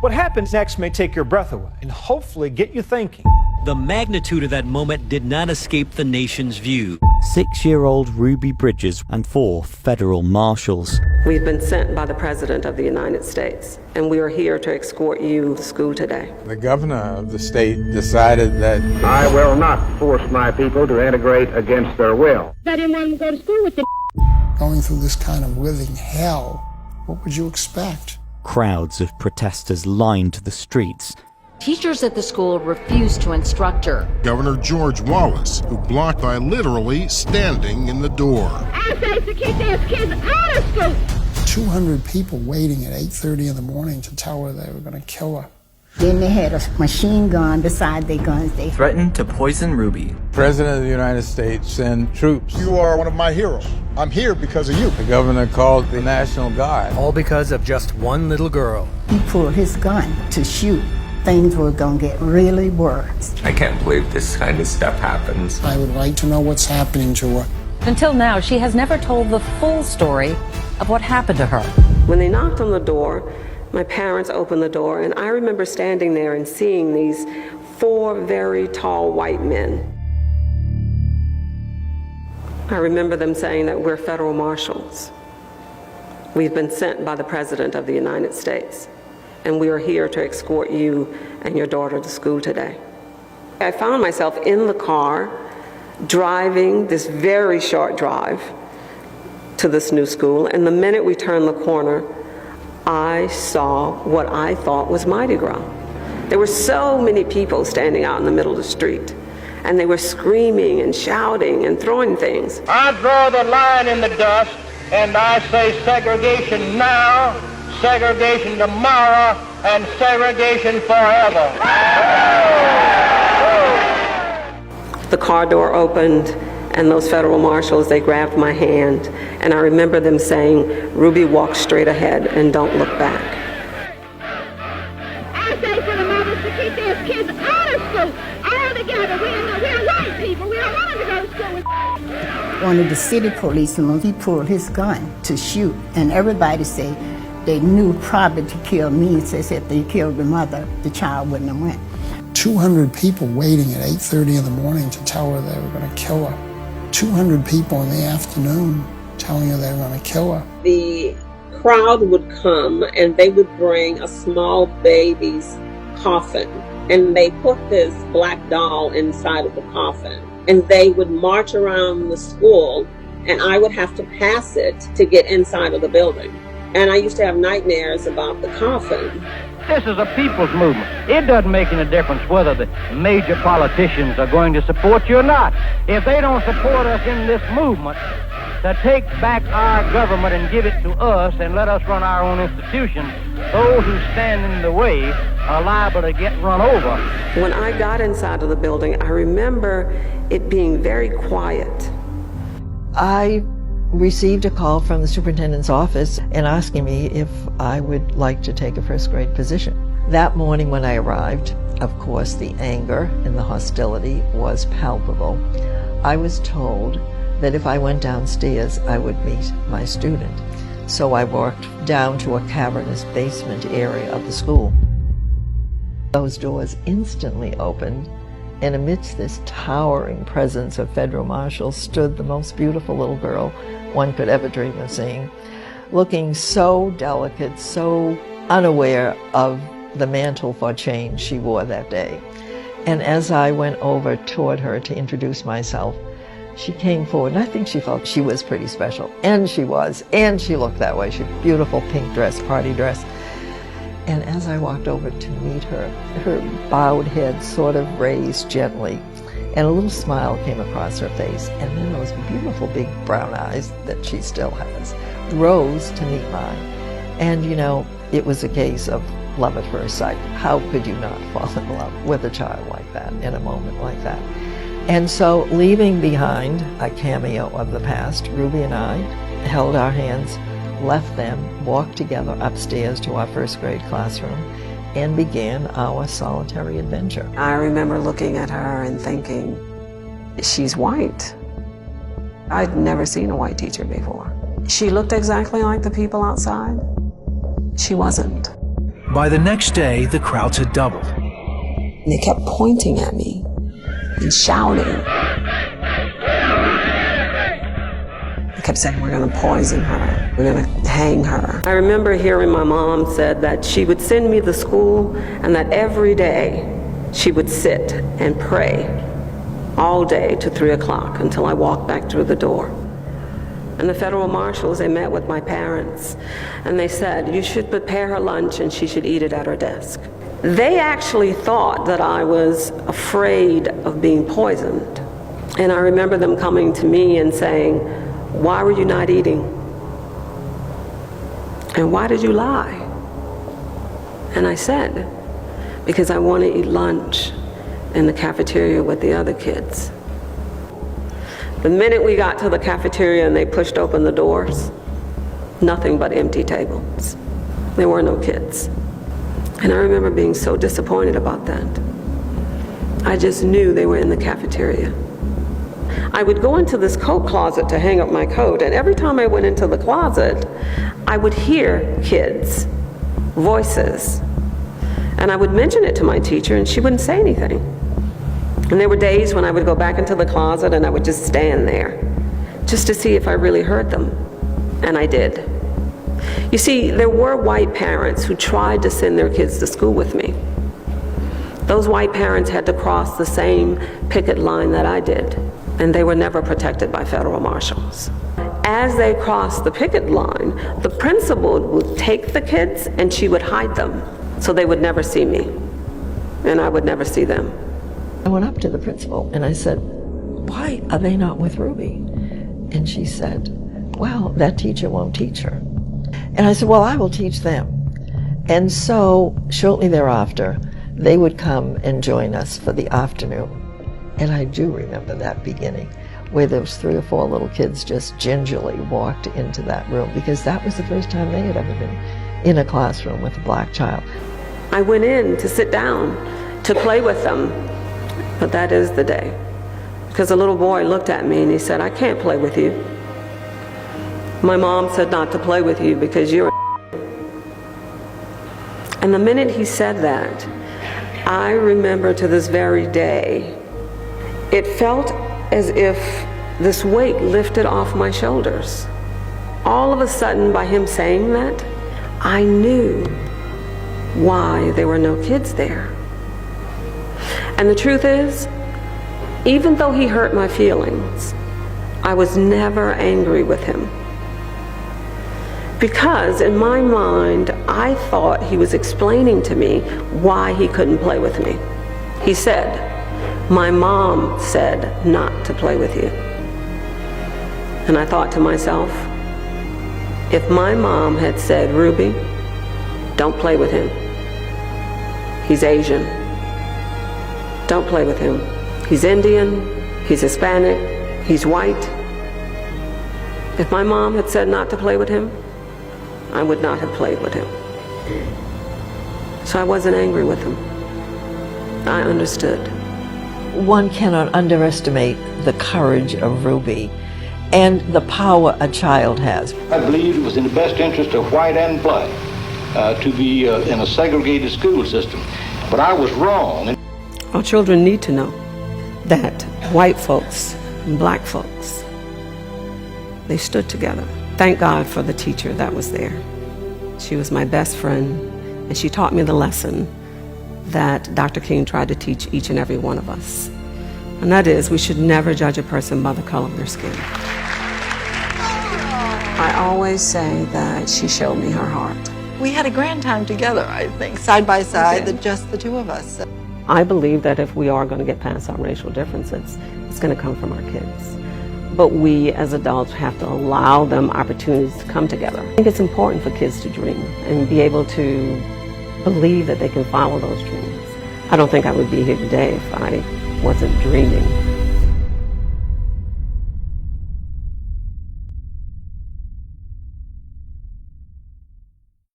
What happens next may take your breath away and hopefully get you thinking. The magnitude of that moment did not escape the nation's view. 6-year-old Ruby Bridges and 4 federal marshals. We've been sent by the President of the United States, and we are here to escort you to school today. The governor of the state decided that I will not force my people to integrate against their will. I didn't want them to go to school with them. Going through this kind of living hell, what would you expect? Crowds of protesters lined the streets. Teachers at the school refused to instruct her. Governor George Wallace, who blocked by literally standing in the door. I say to keep these kids out of school. 200 people waiting at 8:30 in the morning to tell her they were going to kill her. Then they had a machine gun beside their guns. They threatened to poison Ruby. President of the United States sent troops. You are one of my heroes. I'm here because of you. The governor called the National Guard. All because of just one little girl. He pulled his gun to shoot. Things were going to get really worse. I can't believe this kind of stuff happens. I would like to know what's happening to her. Until now, she has never told the full story of what happened to her. When they knocked on the door, my parents opened the door, and I remember standing there and seeing these 4 very tall white men. I remember them saying that we're federal marshals. We've been sent by the President of the United States, and we are here to escort you and your daughter to school today. I found myself in the car, driving this very short drive to this new school, and the minute we turned the corner, I saw what I thought was Mardi Gras. There were so many people standing out in the middle of the street, and they were screaming and shouting and throwing things. I draw the line in the dust, and I say segregation now, segregation tomorrow, and segregation forever. The car door opened, and those federal marshals, they grabbed my hand, and I remember them saying, "Ruby, walk straight ahead and don't look back." I say for the mothers to keep these kids out of school, all together. We're white people. We don't want them to go to school with. One of the city policemen, he pulled his gun to shoot, and everybody said they knew probably to kill me. They said if they killed the mother, the child wouldn't have went. 200 people waiting at 8:30 in the morning to tell her they were going to kill her. 200 people in the afternoon telling her they were going to kill her. The crowd would come, and they would bring a small baby's coffin, and they put this black doll inside of the coffin, and they would march around the school, and I would have to pass it to get inside of the building. And I used to have nightmares about the coffin. This is a people's movement. It doesn't make any difference whether the major politicians are going to support you or not. If they don't support us in this movement to take back our government and give it to us and let us run our own institutions, those who stand in the way are liable to get run over. When I got inside of the building, I remember it being very quiet. I received a call from the superintendent's office and asking me if I would like to take a first grade position. That morning when I arrived, of course, the anger and the hostility was palpable. I was told that if I went downstairs, I would meet my student. So I walked down to a cavernous basement area of the school. Those doors instantly opened, and amidst this towering presence of federal marshals stood the most beautiful little girl one could ever dream of seeing, looking so delicate, so unaware of the mantle for change she wore that day. And as I went over toward her to introduce myself, she came forward, and I think she felt she was pretty special. And she was, and she looked that way. She had a beautiful pink dress, party dress. And as I walked over to meet her, her bowed head sort of raised gently, and a little smile came across her face, and then those beautiful big brown eyes that she still has rose to meet mine. And you know, it was a case of love at first sight. How could you not fall in love with a child like that in a moment like that? And so, leaving behind a cameo of the past, Ruby and I held our hands, left them, walked together upstairs to our first grade classroom, and began our solitary adventure. I remember looking at her and thinking, she's white. I'd never seen a white teacher before. She looked exactly like the people outside. She wasn't. By the next day, the crowds had doubled. They kept pointing at me and shouting. They kept saying, we're going to poison her, we're going to hang her. I remember hearing my mom said that she would send me to school and that every day she would sit and pray all day to 3 o'clock until I walked back through the door. And the federal marshals, they met with my parents and they said, you should prepare her lunch and she should eat it at her desk. They actually thought that I was afraid of being poisoned. And I remember them coming to me and saying, why were you not eating? And why did you lie? And I said, because I want to eat lunch in the cafeteria with the other kids. The minute we got to the cafeteria and they pushed open the doors, nothing but empty tables. There were no kids. And I remember being so disappointed about that. I just knew they were in the cafeteria. I would go into this coat closet to hang up my coat, and every time I went into the closet, I would hear kids' voices. And I would mention it to my teacher, and she wouldn't say anything. And there were days when I would go back into the closet and I would just stand there just to see if I really heard them. And I did. You see, there were white parents who tried to send their kids to school with me. Those white parents had to cross the same picket line that I did, and they were never protected by federal marshals. As they crossed the picket line, the principal would take the kids and she would hide them so they would never see me, and I would never see them. I went up to the principal and I said, why are they not with Ruby? And she said, well, that teacher won't teach her. And I said, well, I will teach them. And so shortly thereafter, they would come and join us for the afternoon. And I do remember that beginning, where those 3 or 4 little kids just gingerly walked into that room, because that was the first time they had ever been in a classroom with a black child. I went in to sit down to play with them. But that is the day. Because a little boy looked at me and he said, I can't play with you. My mom said not to play with you because you're a. And the minute he said that, I remember to this very day, it felt as if this weight lifted off my shoulders. All of a sudden, by him saying that, I knew why there were no kids there. And the truth is, even though he hurt my feelings, I was never angry with him. Because in my mind, I thought he was explaining to me why he couldn't play with me. He said, my mom said not to play with you. And I thought to myself, if my mom had said, Ruby, don't play with him. He's Asian. Don't play with him. He's Indian, he's Hispanic, he's white. If my mom had said not to play with him, I would not have played with him. So I wasn't angry with him. I understood. One cannot underestimate the courage of Ruby and the power a child has. I believed it was in the best interest of white and black to be in a segregated school system. But I was wrong. Our children need to know that white folks and black folks, they stood together. Thank God for the teacher that was there. She was my best friend, and she taught me the lesson that Dr. King tried to teach each and every one of us. And that is, we should never judge a person by the color of their skin. I always say that she showed me her heart. We had a grand time together, I think, side by side, just the two of us. I believe that if we are going to get past our racial differences, it's going to come from our kids. But we as adults have to allow them opportunities to come together. I think it's important for kids to dream and be able to believe that they can follow those dreams. I don't think I would be here today if I wasn't dreaming.